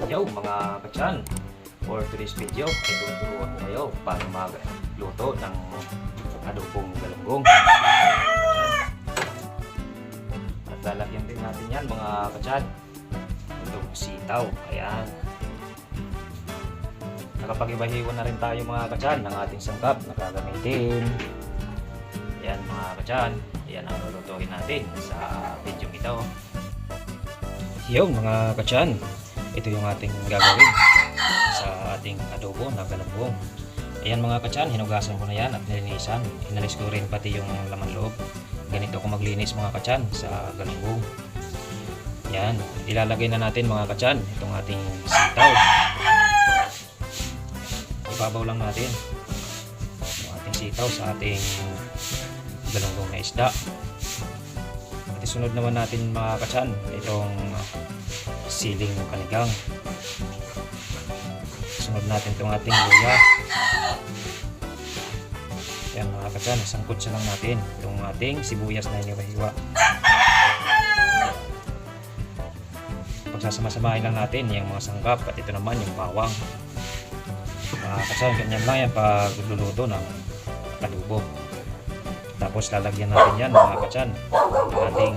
Yo mga kachan, for today's video ay tuturuan ko kayo paano magluto ng adobong galunggong. At lalagyan din natin yan mga kachan itong sitaw. Ayan, nakapag-ibahiwan na rin tayo mga kachan ng ating sangkap na gagamitin. Ayan mga kachan, ayan ang lulutuin natin sa video ito. Yo mga kachan, ito yung ating gagawin sa ating adobo na galunggong. Ayan mga kachan, hinugasan ko na yan at nilinisan. Inalis ko rin pati yung laman loob. Ganito ko maglinis mga kachan sa galunggong. Ayan, ilalagay na natin mga kachan itong ating sitaw. Ibabaw lang natin yung ating sitaw sa ating galunggong na isda. At isunod naman natin mga kachan itong siling panigang. Sunod natin itong ating luya. Yan mga kachan, sangkot siya lang natin itong ating sibuyas na hiniwa-hiwa. Pagsasama-samahin lang natin yung mga sangkap at ito naman yung bawang. Mga kachan, ganyan lang yan pag luluto ng adobo. Tapos lalagyan natin yan mga kachan ng ating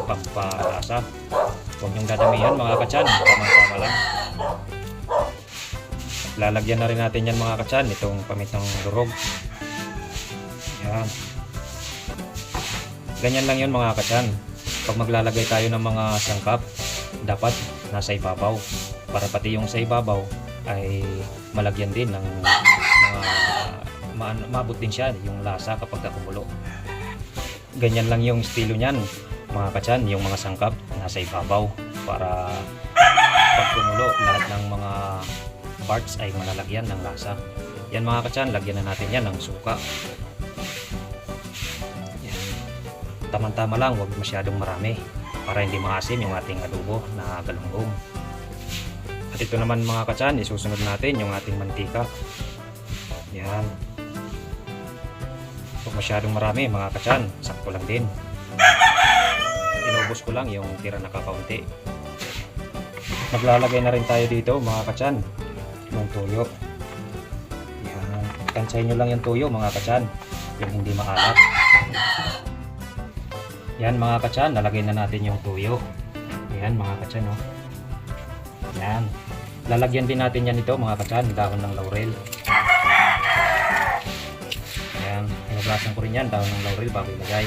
pampalasa. Huwag niyong dadamihan mga kachan, tama-tama lang. Lalagyan na rin natin yan mga kachan itong pamitang durog. Yan. Ganyan lang yun mga kachan. Pag maglalagay tayo ng mga sangkap, dapat nasa ibabaw para pati yung sa ibabaw ay malagyan din ng mga maabot din siya yung lasa kapag kumulo. Ganyan lang yung estilo niyan mga kachan, yung mga sangkap nasa ibabaw para pag kumulo lahat ng mga parts ay malalagyan ng lasa. Yan mga kachan, lagyan na natin yan ng suka. Yan. Tama-tama lang, huwag masyadong marami para hindi maasim yung ating adobo na galunggong. At ito naman mga kachan, isusunod natin yung ating mantika. Yan. Huwag masyadong marami mga kachan, sakto lang din. Inubos ko lang yung tira na kakaunti. Maglalagay na rin tayo dito mga kachan ng tuyo. Yan. Kansahin nyo lang yung tuyo mga kachan, yung hindi maalat. Yan mga kachan, nalagay na natin yung tuyo. Yan mga kachan, oh. Yan. Lalagyan din natin yan ito mga kachan, dahon ng laurel. Yan. Hinugasan ko rin yan, dahon ng laurel bago ilagay.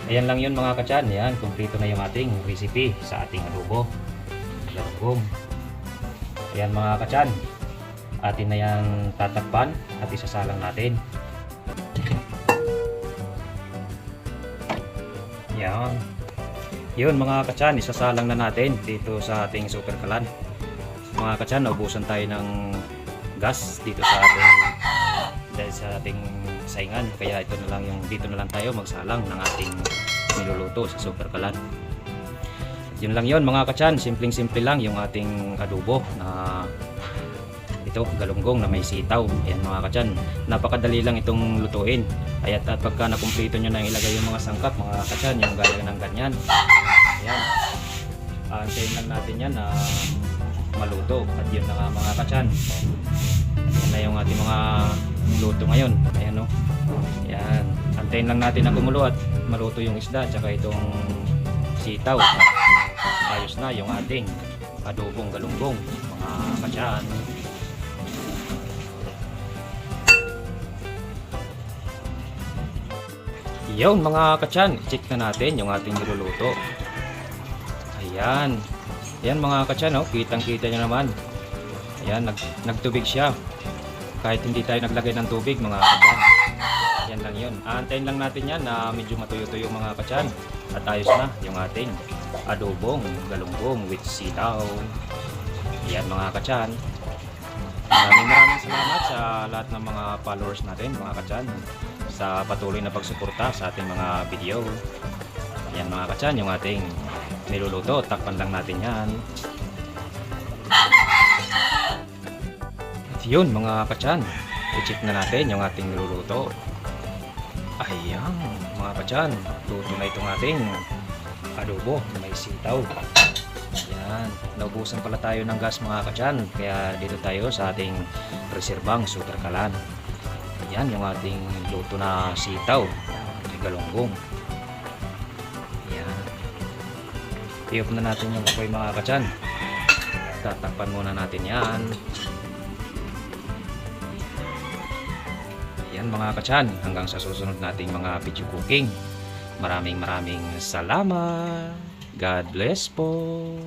Ayan lang yun mga kachan. Yan, kumpleto na yung ating recipe sa ating adobo galunggong. Ayan mga kachan, atin na yan tatakpan at isasalang natin. Yan. Yun mga kachan, isasalang na natin dito sa ating super kalan. Mga kachan, naubusan tayo ng gas dito sa ating dahil sa ating saingan, kaya ito na lang yung dito na lang tayo magsalang ng ating niluluto sa super kalan. Yun lang yun mga kachan, simpleng-simple lang yung ating adobo na ito, galunggong na may sitaw. Ayan mga kachan, napakadali lang itong lutuin. At pagka nakumpleto nyo na ilagay yung mga sangkap mga kachan, yung gaya ng ganyan. Ayan, antayin lang natin yan na maluto. At yun na nga mga kachan, yan na yung ating mga luto ngayon. Ayan o, ayan, antayin lang natin na kumulo at maluto yung isda tsaka itong sitaw. Ayos na yung ating adobong galunggong mga kachan. Yun mga kachan, check na natin yung ating niluluto. Ayan. Ayan mga kachan, oh, kitang kita nyo naman. Ayan, nagtubig siya kahit hindi tayo naglagay ng tubig mga kachan. Yan lang yun. Aantayin lang natin yan na medyo matuyo-tuyo mga kachan. At ayos na yung ating adobong galunggong with sitaw. Yan mga kachan. Maraming salamat sa lahat ng mga followers natin mga kachan, sa patuloy na pagsuporta sa ating mga video. Yan mga kachan, yung ating niluluto. Takpan lang natin yan. At yun mga kachan, i-check na natin yung ating niluluto. Ayan mga kachan, luto na itong ating adobo na may sitaw. Ayan. Yan, naubusan pala tayo ng gas mga kachan. Kaya dito tayo sa ating reserbang super kalan. Yan yung ating luto na sitaw, galunggong. Yan. I-off na natin yung apoy mga kachan. Tatakpan muna natin yan. Yan mga kachan, hanggang sa susunod nating mga video cooking. Maraming salamat. God bless po.